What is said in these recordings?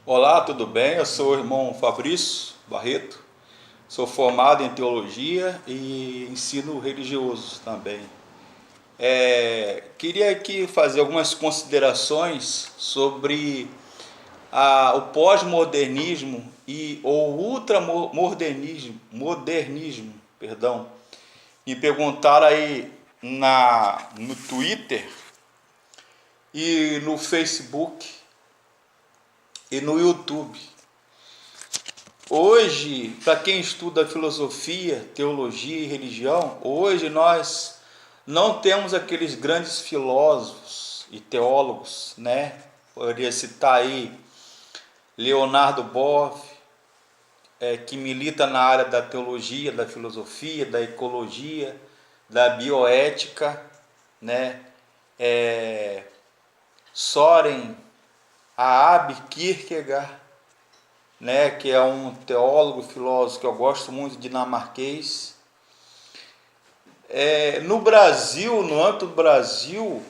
Olá, tudo bem? Eu sou o irmão Fabrício Barreto, sou formado em teologia e ensino religioso também. Queria aqui fazer algumas considerações sobre o pós-modernismo e o ultramodernismo, perdão. Me perguntaram aí no Twitter e no Facebook e no YouTube. Hoje, para quem estuda filosofia, teologia e religião, hoje nós não temos aqueles grandes filósofos e teólogos, né? Poderia citar aí Leonardo Boff, que milita na área da teologia, da filosofia, da ecologia, da bioética, né? Soren Abe Kierkegaard, né, que é um teólogo, filósofo que eu gosto muito, dinamarquês. No Brasil, no âmbito do Brasil,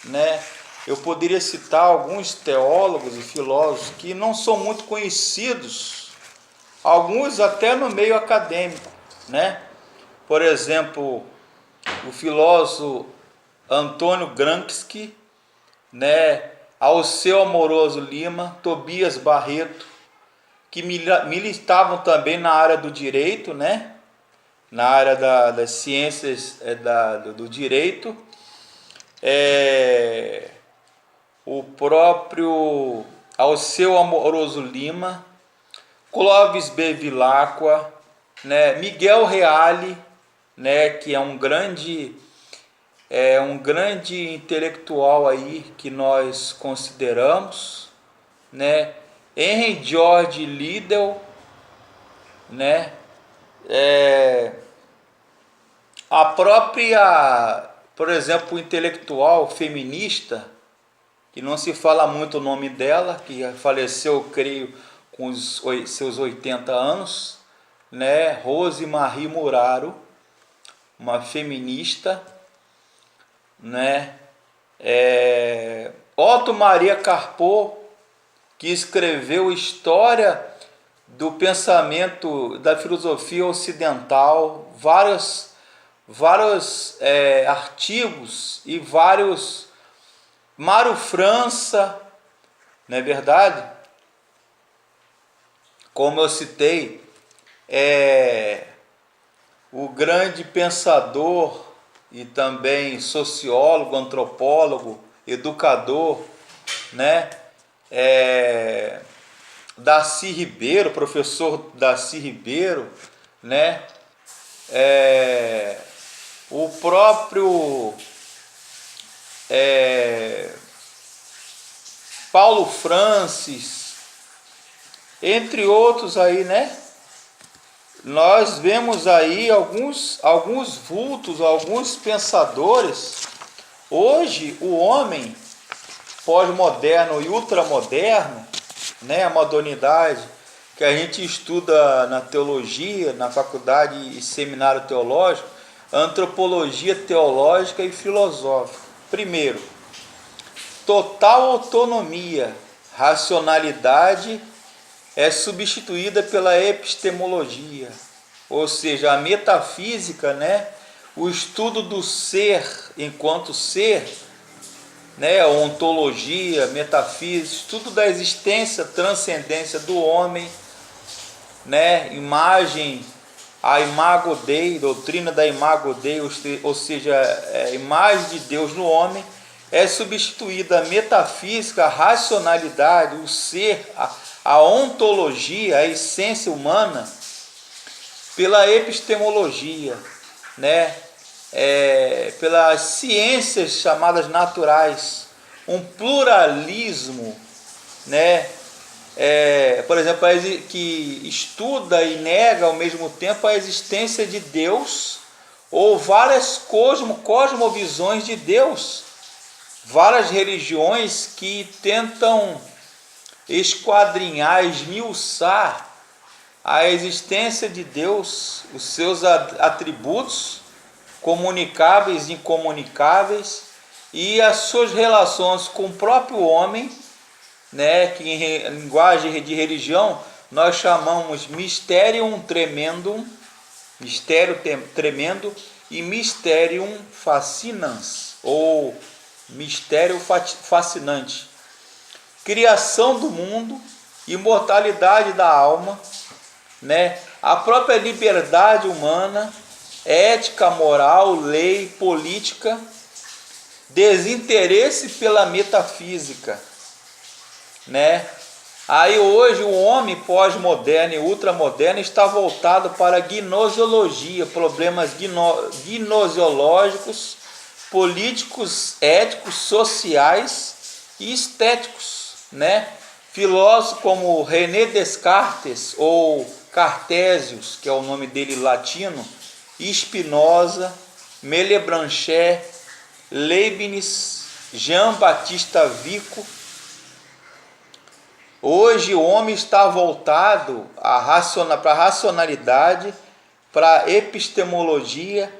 né, eu poderia citar alguns teólogos e filósofos que não são muito conhecidos, alguns até no meio acadêmico, né? Por exemplo, o filósofo Antônio Gramsci, né, Alceu Amoroso Lima, Tobias Barreto, que militavam também na área do direito, né? Na área das ciências do direito. O próprio Alceu Amoroso Lima, Clóvis B. Vilacqua, né? Miguel Reale, né? Que é um grande intelectual aí que nós consideramos, né? Henry George Liddell, né? A própria, por exemplo, o intelectual feminista, que não se fala muito o nome dela, que faleceu, creio, com os seus 80 anos, né? Rose Marie Muraro, uma feminista, né? Otto Maria Carpo, que escreveu História do Pensamento da Filosofia Ocidental, vários artigos e vários... Mário França, não é verdade? Como eu citei, o grande pensador e também sociólogo, antropólogo, educador, né? Darcy Ribeiro, professor Darcy Ribeiro, né? O próprio Paulo Francis, entre outros aí, né? Nós vemos aí alguns vultos, alguns pensadores. Hoje o homem pós-moderno e ultramoderno, né, a modernidade que a gente estuda na teologia, na faculdade e seminário teológico, antropologia teológica e filosófica. Primeiro, total autonomia, racionalidade é substituída pela epistemologia, ou seja, a metafísica, né, o estudo do ser enquanto ser, né, ontologia, metafísica, estudo da existência, transcendência do homem, né, a imago Dei, doutrina da imago Dei, ou seja, a imagem de Deus no homem, é substituída a metafísica, a racionalidade, o ser, a ontologia, a essência humana, pela epistemologia, né? Pelas ciências chamadas naturais, um pluralismo, né? Por exemplo, que estuda e nega ao mesmo tempo a existência de Deus, ou várias cosmovisões de Deus, várias religiões que tentam esquadrinhar, esmiuçar a existência de Deus, os seus atributos comunicáveis e incomunicáveis, e as suas relações com o próprio homem, né, que em linguagem de religião nós chamamos mysterium tremendum, mistério tremendo, e mysterium fascinans, ou mistério fascinante. Criação do mundo, imortalidade da alma, né? A própria liberdade humana, ética, moral, lei, política, desinteresse pela metafísica, né? Aí hoje o homem pós-moderno e ultramoderno está voltado para a gnosiologia, problemas gnosiológicos, políticos, éticos, sociais e estéticos, né? Filósofos como René Descartes ou Cartésios, que é o nome dele latino, Spinoza, Malebranche, Leibniz, Jean-Baptiste Vico. Hoje o homem está voltado para a racionalidade, para a epistemologia,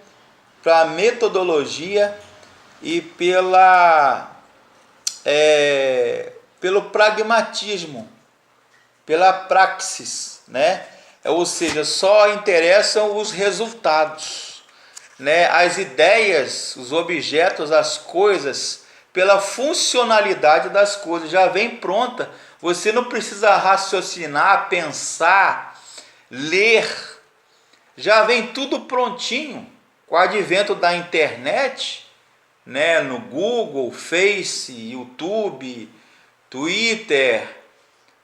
para a metodologia e pelo pragmatismo, pela praxis, né? Ou seja, só interessam os resultados, né? As ideias, os objetos, as coisas, pela funcionalidade das coisas, já vem pronta. Você não precisa raciocinar, pensar, ler, já vem tudo prontinho. Com o advento da internet, né, no Google, Face, YouTube, Twitter,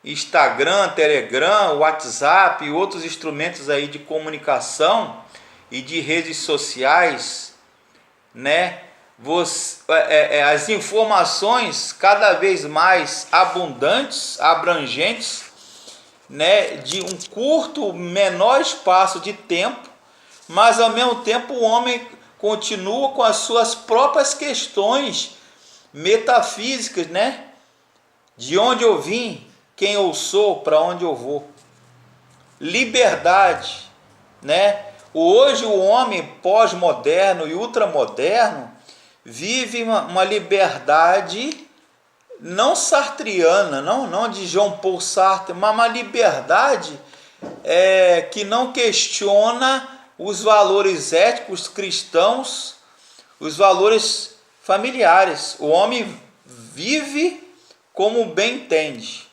Instagram, Telegram, WhatsApp e outros instrumentos aí de comunicação e de redes sociais, né? As informações cada vez mais abundantes, abrangentes, né? De um curto, menor espaço de tempo, mas ao mesmo tempo o homem continua com as suas próprias questões metafísicas, né? De onde eu vim, quem eu sou, para onde eu vou. Liberdade, né? Hoje o homem pós-moderno e ultramoderno vive uma liberdade não sartriana, não de Jean Paul Sartre, mas uma liberdade que não questiona os valores éticos cristãos, os valores familiares. O homem vive como bem entende.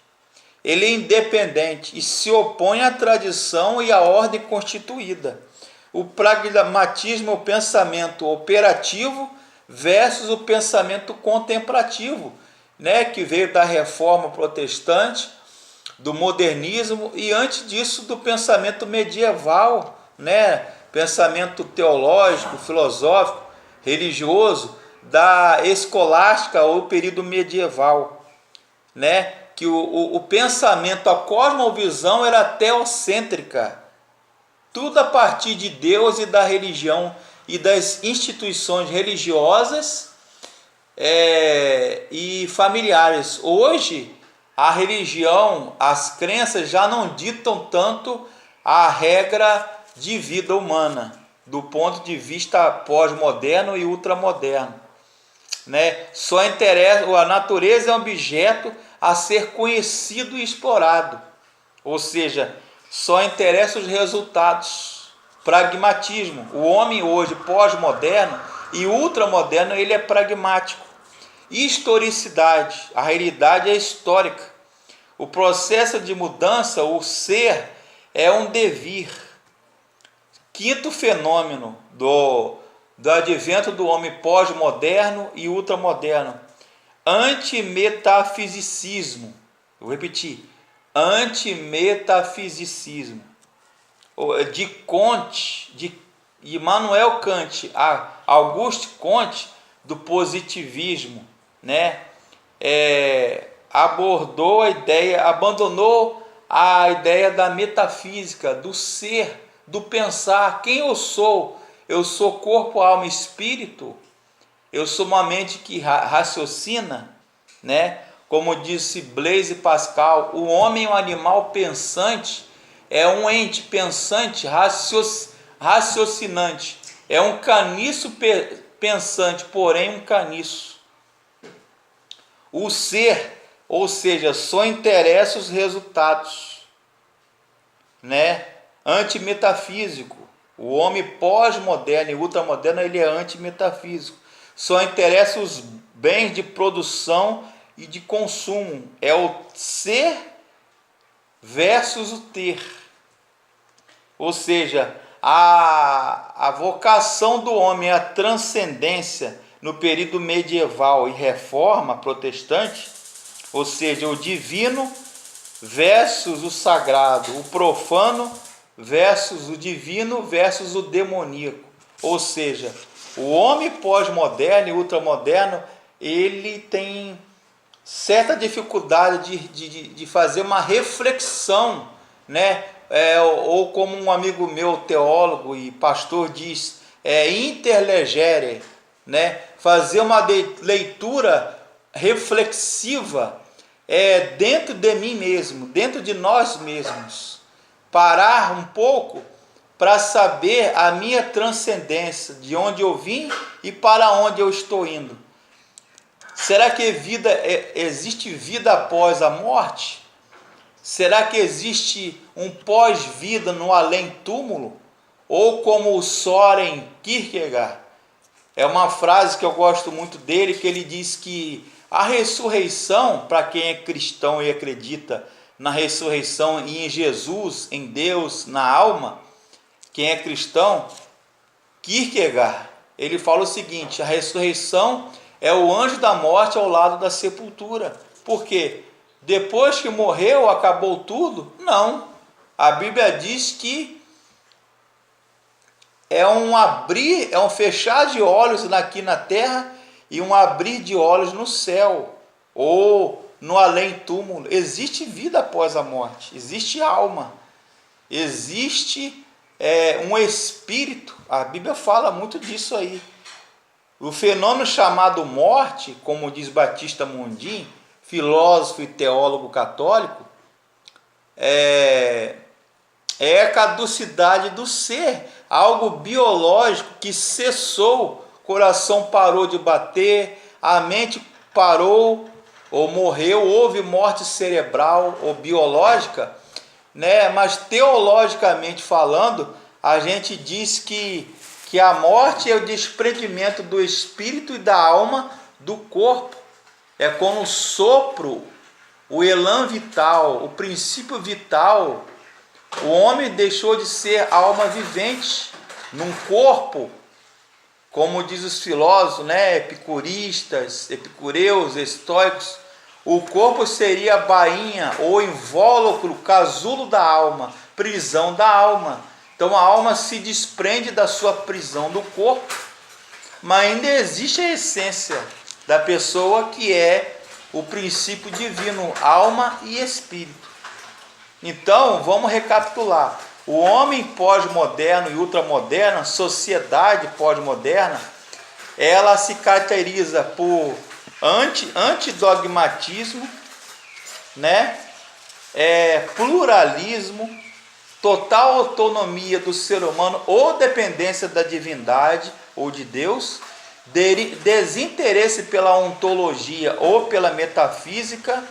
Ele é independente e se opõe à tradição e à ordem constituída. O pragmatismo é o pensamento operativo versus o pensamento contemplativo, né, que veio da reforma protestante, do modernismo e antes disso do pensamento medieval, né, pensamento teológico, filosófico, religioso, da escolástica ou período medieval, né, que o pensamento, a cosmovisão era teocêntrica, tudo a partir de Deus e da religião e das instituições religiosas e familiares. Hoje, a religião, as crenças já não ditam tanto a regra de vida humana, do ponto de vista pós-moderno e ultramoderno, né? Só interessa, a natureza é um objeto a ser conhecido e explorado, ou seja, só interessa os resultados. Pragmatismo. O homem hoje pós-moderno e ultramoderno, ele é pragmático. Historicidade. A realidade é histórica. O processo de mudança, o ser, é um devir. Quinto fenômeno do advento do homem pós-moderno e ultramoderno: antimetafisicismo. Eu vou repetir: antimetafisicismo. De Comte, de Immanuel Kant, a Auguste Comte, do positivismo, né? Abandonou a ideia da metafísica, do ser, do pensar. Quem eu sou? Eu sou corpo, alma e espírito. Eu sou uma mente que raciocina, né? Como disse Blaise Pascal, o homem é um animal pensante, é um ente pensante, raciocinante, é um caniço pensante, porém um caniço. O ser, ou seja, só interessa os resultados, né? Antimetafísico. O homem pós-moderno e ultramoderno, ele é antimetafísico. Só interessa os bens de produção e de consumo. É o ser versus o ter. Ou seja, a vocação do homem à transcendência no período medieval e reforma protestante, ou seja, o divino versus o sagrado, o profano versus o divino versus o demoníaco. Ou seja, o homem pós-moderno e ultramoderno, ele tem certa dificuldade de fazer uma reflexão, né? Ou como um amigo meu, teólogo e pastor, diz, interlegere, né? Fazer uma leitura reflexiva dentro de mim mesmo, dentro de nós mesmos. Parar um pouco para saber a minha transcendência, de onde eu vim e para onde eu estou indo. Será que existe vida após a morte? Será que existe um pós-vida no além-túmulo? Ou como o Søren Kierkegaard, é uma frase que eu gosto muito dele, que ele diz que a ressurreição, para quem é cristão e acredita na ressurreição e em Jesus, em Deus, na alma, quem é cristão, Kierkegaard, ele fala o seguinte: a ressurreição é o anjo da morte ao lado da sepultura. Por quê? Depois que morreu, acabou tudo? Não. A Bíblia diz que é um abrir, é um fechar de olhos aqui na terra e um abrir de olhos no céu, ou no além-túmulo. Existe vida após a morte, existe alma, existe um espírito. A Bíblia fala muito disso aí. O fenômeno chamado morte, como diz Batista Mundim, filósofo e teólogo católico, é a caducidade do ser, algo biológico que cessou, o coração parou de bater, a mente parou ou morreu, houve morte cerebral ou biológica, né? Mas teologicamente falando, a gente diz que a morte é o desprendimento do espírito e da alma do corpo. É como o sopro, o elan vital, o princípio vital. O homem deixou de ser alma vivente num corpo, como diz os filósofos, né, epicuristas, epicureus, estoicos. O corpo seria a bainha ou invólucro, casulo da alma, prisão da alma. Então a alma se desprende da sua prisão do corpo, mas ainda existe a essência da pessoa, que é o princípio divino, alma e espírito. Então, vamos recapitular. O homem pós-moderno e ultramoderno, sociedade pós-moderna, ela se caracteriza por antidogmatismo, né? Pluralismo, total autonomia do ser humano ou dependência da divindade ou de Deus, desinteresse pela ontologia ou pela metafísica,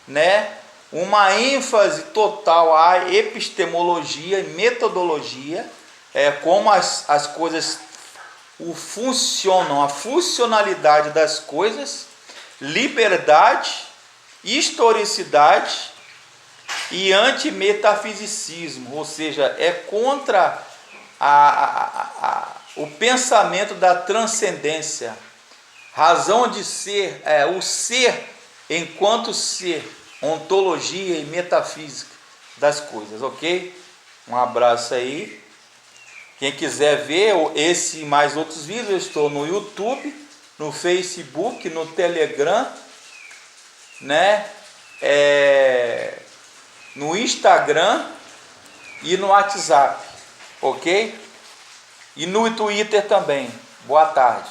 né? Uma ênfase total à epistemologia e metodologia, como as coisas funcionam, a funcionalidade das coisas, liberdade, historicidade e antimetafisicismo, ou seja, é contra o pensamento da transcendência, razão de ser, o ser enquanto ser, ontologia e metafísica das coisas, ok? Um abraço aí. Quem quiser ver esse e mais outros vídeos, eu estou no YouTube, no Facebook, no Telegram, né? No Instagram e no WhatsApp, ok? E no Twitter também. Boa tarde.